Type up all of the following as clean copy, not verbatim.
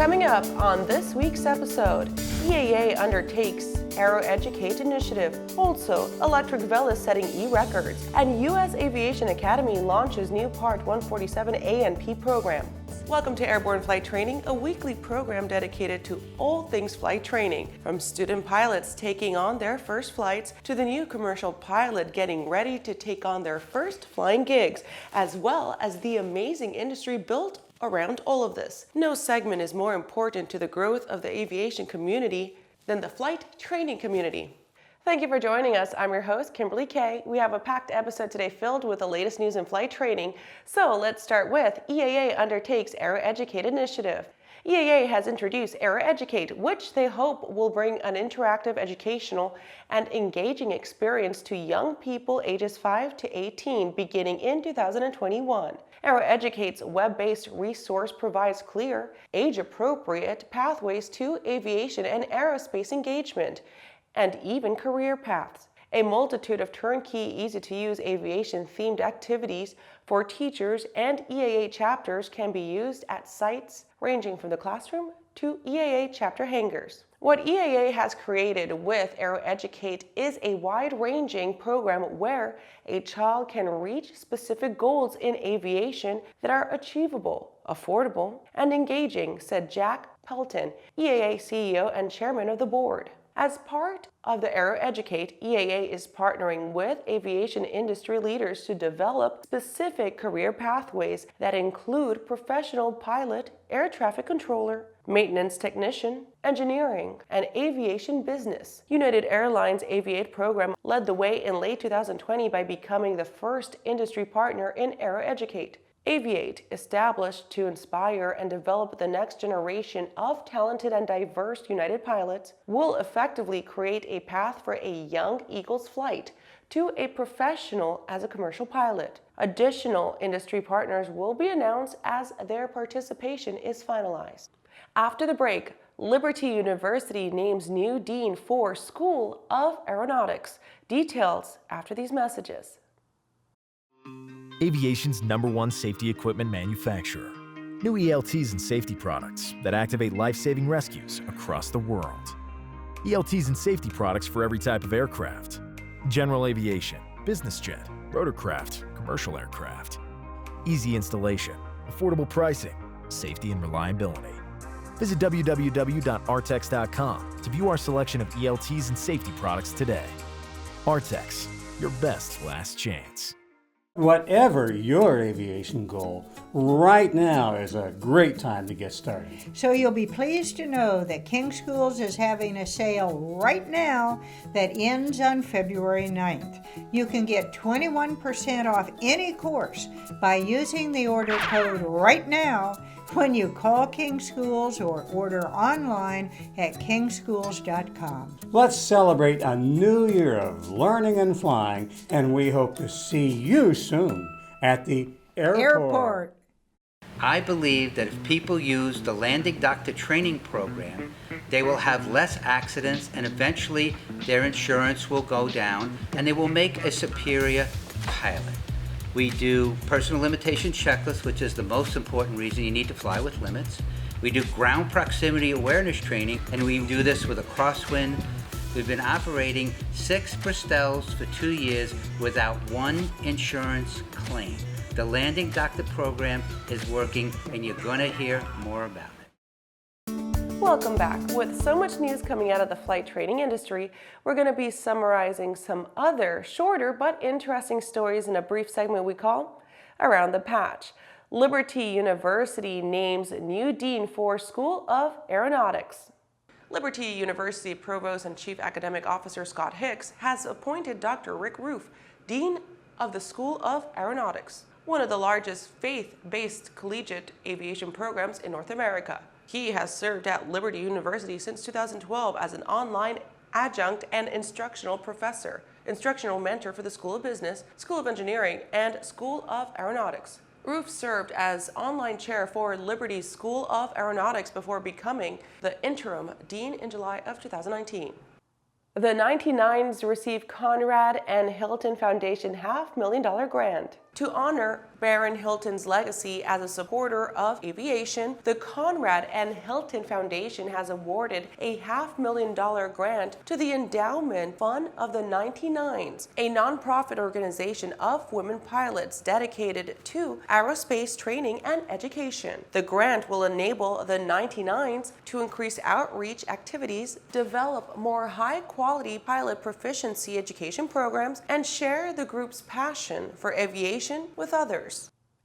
Coming up on this week's episode, EAA undertakes AeroEducate initiative, also Electric Velis setting e-records, and U.S. Aviation Academy launches new Part 147 A&P program. Welcome to Airborne Flight Training, a weekly program dedicated to all things flight training, from student pilots taking on their first flights to the new commercial pilot getting ready to take on their first flying gigs, as well as the amazing industry built around all of this. No segment is more important to the growth of the aviation community than the flight training community. Thank you for joining us. I'm your host, Kimberly Kay. We have a packed episode today filled with the latest news in flight training. So let's start with EAA undertakes AeroEducate initiative. EAA has introduced AeroEducate, which they hope will bring an interactive, educational, and engaging experience to young people ages 5 to 18 beginning in 2021. AeroEducate's web-based resource provides clear, age-appropriate pathways to aviation and aerospace engagement, and even career paths. A multitude of turnkey, easy-to-use aviation-themed activities for teachers and EAA chapters can be used at sites ranging from the classroom to EAA chapter hangars. What EAA has created with AeroEducate is a wide-ranging program where a child can reach specific goals in aviation that are achievable, affordable, and engaging, said Jack Pelton, EAA CEO and chairman of the board. As part of the AeroEducate, EAA is partnering with aviation industry leaders to develop specific career pathways that include professional pilot, air traffic controller, maintenance technician, engineering, and aviation business. United Airlines Aviate program led the way in late 2020 by becoming the first industry partner in AeroEducate. Aviate, established to inspire and develop the next generation of talented and diverse United pilots, will effectively create a path for a young Eagle's flight to a professional as a commercial pilot. Additional industry partners will be announced as their participation is finalized. After the break, Liberty University names new dean for School of Aeronautics. Details after these messages. Aviation's #1 safety equipment manufacturer. New ELTs and safety products that activate life-saving rescues across the world. ELTs and safety products for every type of aircraft. General aviation, business jet, rotorcraft, commercial aircraft. Easy installation, affordable pricing, safety and reliability. Visit www.artex.com to view our selection of ELTs and safety products today. Artex, your best last chance. Whatever your aviation goal, right now is a great time to get started. So you'll be pleased to know that King Schools is having a sale right now that ends on February 9th. You can get 21% off any course by using the order code right now when you call King Schools or order online at kingschools.com. Let's celebrate a new year of learning and flying, and we hope to see you soon at the airport. I believe that if people use the landing doctor training program, they will have less accidents and eventually their insurance will go down and they will make a superior pilot. We do personal limitation checklists, which is the most important reason you need to fly with limits. We do ground proximity awareness training, and we do this with a crosswind. We've been operating 6 Pipistrels for 2 years without one insurance claim. The Landing Doctor program is working, and you're going to hear more about it. Welcome back. With so much news coming out of the flight training industry, we're going to be summarizing some other shorter but interesting stories in a brief segment we call Around the Patch. Liberty University names new dean for School of Aeronautics. Liberty University Provost and Chief Academic Officer Scott Hicks has appointed Dr. Rick Roof, Dean of the School of Aeronautics, one of the largest faith-based collegiate aviation programs in North America. He has served at Liberty University since 2012 as an online adjunct and instructional professor, instructional mentor for the School of Business, School of Engineering, and School of Aeronautics. Roof served as online chair for Liberty's School of Aeronautics before becoming the interim dean in July of 2019. The 99s received Conrad and Hilton Foundation $500,000 grant. To honor Baron Hilton's legacy as a supporter of aviation, the Conrad and Hilton Foundation has awarded a $500,000 grant to the Endowment Fund of the 99s, a nonprofit organization of women pilots dedicated to aerospace training and education. The grant will enable the 99s to increase outreach activities, develop more high-quality pilot proficiency education programs, and share the group's passion for aviation with others.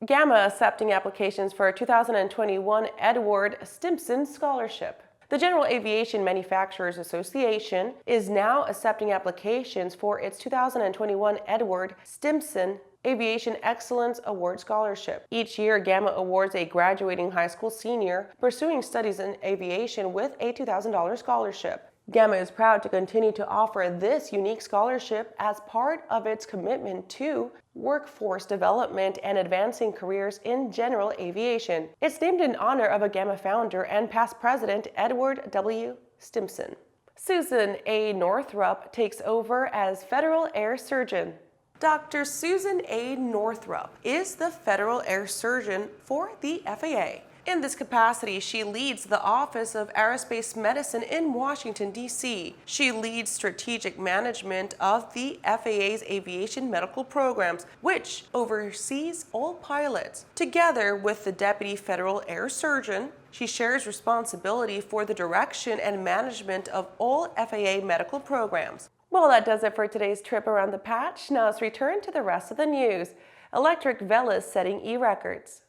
Gamma accepting applications for a 2021 Edward Stimpson Scholarship. The General Aviation Manufacturers Association is now accepting applications for its 2021 Edward Stimpson Aviation Excellence Award Scholarship. Each year, Gamma awards a graduating high school senior pursuing studies in aviation with a $2,000 scholarship. Gamma is proud to continue to offer this unique scholarship as part of its commitment to workforce development and advancing careers in general aviation. It's named in honor of a Gamma founder and past president, Edward W. Stimpson. Susan A. Northrup takes over as Federal Air Surgeon. Dr. Susan A. Northrup is the Federal Air Surgeon for the FAA. In this capacity, she leads the Office of Aerospace Medicine in Washington, D.C. She leads strategic management of the FAA's aviation medical programs, which oversees all pilots. Together with the Deputy Federal Air Surgeon, she shares responsibility for the direction and management of all FAA medical programs. Well, that does it for today's trip around the patch. Now let's return to the rest of the news. Electric Velis setting e-records.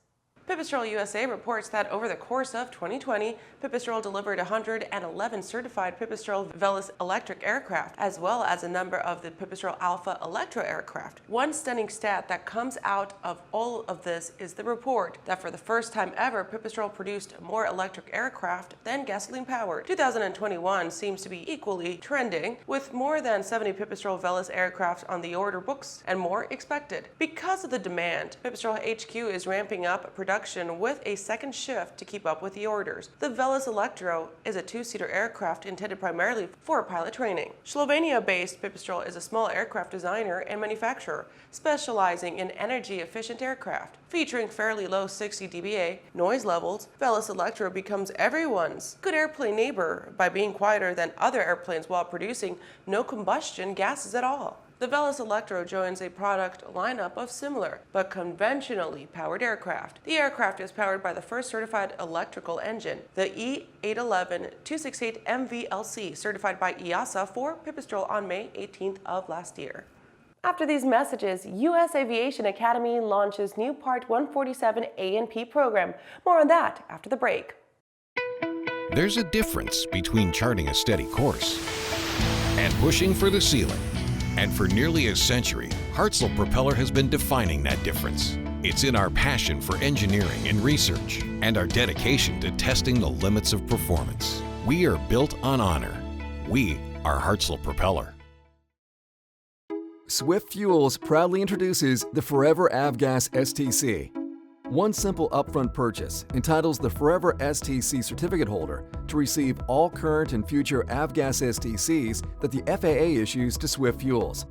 Pipistrel-USA reports that over the course of 2020, Pipistrel delivered 111 certified Pipistrel Velis electric aircraft, as well as a number of the Pipistrel ALPHA Electro aircraft. One stunning stat that comes out of all of this is the report that for the first time ever, Pipistrel produced more electric aircraft than gasoline-powered. 2021 seems to be equally trending, with more than 70 Pipistrel Velis aircraft on the order books and more expected. Because of the demand, Pipistrel HQ is ramping up production with a second shift to keep up with the orders. The Velis Electro is a two-seater aircraft intended primarily for pilot training. Slovenia-based Pipistrel is a small aircraft designer and manufacturer specializing in energy-efficient aircraft. Featuring fairly low 60 dBA noise levels, Velis Electro becomes everyone's good airplane neighbor by being quieter than other airplanes while producing no combustion gases at all. The Velis Electro joins a product lineup of similar but conventionally powered aircraft. The aircraft is powered by the first certified electrical engine, the E811-268 MVLC, certified by EASA for Pipistrel on May 18th of last year. After these messages, U.S. Aviation Academy launches new Part 147 A&P program. More on that after the break. There's a difference between charting a steady course and pushing for the ceiling. And for nearly a century, Hartzell Propeller has been defining that difference. It's in our passion for engineering and research and our dedication to testing the limits of performance. We are built on honor. We are Hartzell Propeller. Swift Fuels proudly introduces the Forever Avgas STC. One simple upfront purchase entitles the Forever STC certificate holder to receive all current and future Avgas STCs that the FAA issues to Swift Fuels.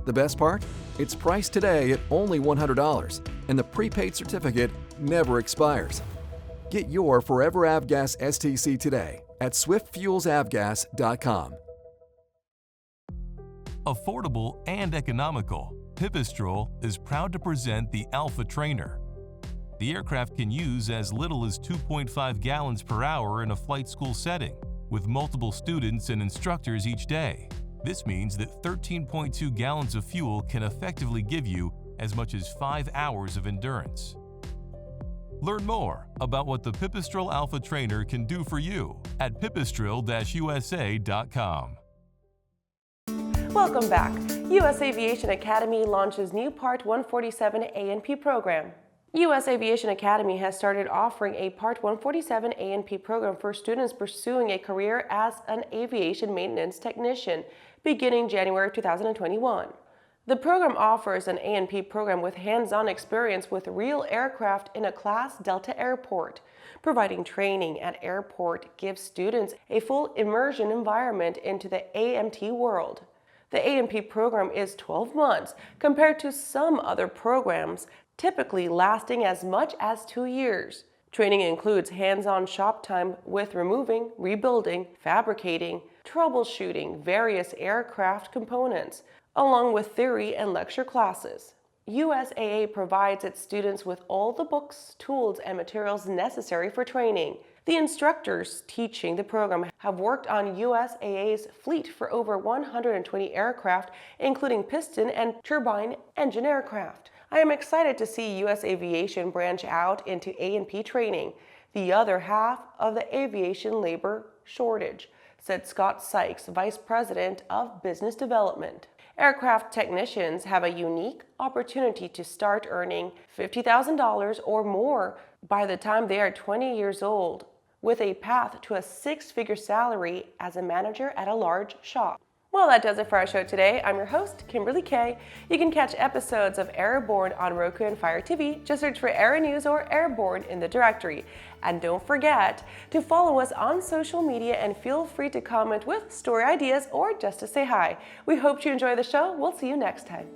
The best part? It's priced today at only $100, and the prepaid certificate never expires. Get your Forever Avgas STC today at swiftfuelsavgas.com. Affordable and economical, Pipistrel is proud to present the Alpha Trainer. The aircraft can use as little as 2.5 gallons per hour in a flight school setting, with multiple students and instructors each day. This means that 13.2 gallons of fuel can effectively give you as much as 5 hours of endurance. Learn more about what the Pipistrel Alpha Trainer can do for you at pipistrel-usa.com. Welcome back. U.S. Aviation Academy launches new Part 147 A&P program. U.S. Aviation Academy has started offering a Part 147 A&P program for students pursuing a career as an aviation maintenance technician beginning January 2021. The program offers an A&P program with hands-on experience with real aircraft in a Class Delta airport. Providing training at airport gives students a full immersion environment into the AMT world. The A&P program is 12 months compared to some other programs, typically lasting as much as 2 years. Training includes hands-on shop time with removing, rebuilding, fabricating, troubleshooting various aircraft components, along with theory and lecture classes. USAA provides its students with all the books, tools, and materials necessary for training. The instructors teaching the program have worked on USAA's fleet for over 120 aircraft, including piston and turbine engine aircraft. I am excited to see U.S. Aviation branch out into A&P training, the other half of the aviation labor shortage, said Scott Sykes, Vice President of Business Development. Aircraft technicians have a unique opportunity to start earning $50,000 or more by the time they are 20 years old, with a path to a six-figure salary as a manager at a large shop. Well, that does it for our show today. I'm your host, Kimberly Kay. You can catch episodes of Airborne on Roku and Fire TV. Just search for Aero-News or Airborne in the directory. And don't forget to follow us on social media and feel free to comment with story ideas or just to say hi. We hope you enjoy the show. We'll see you next time.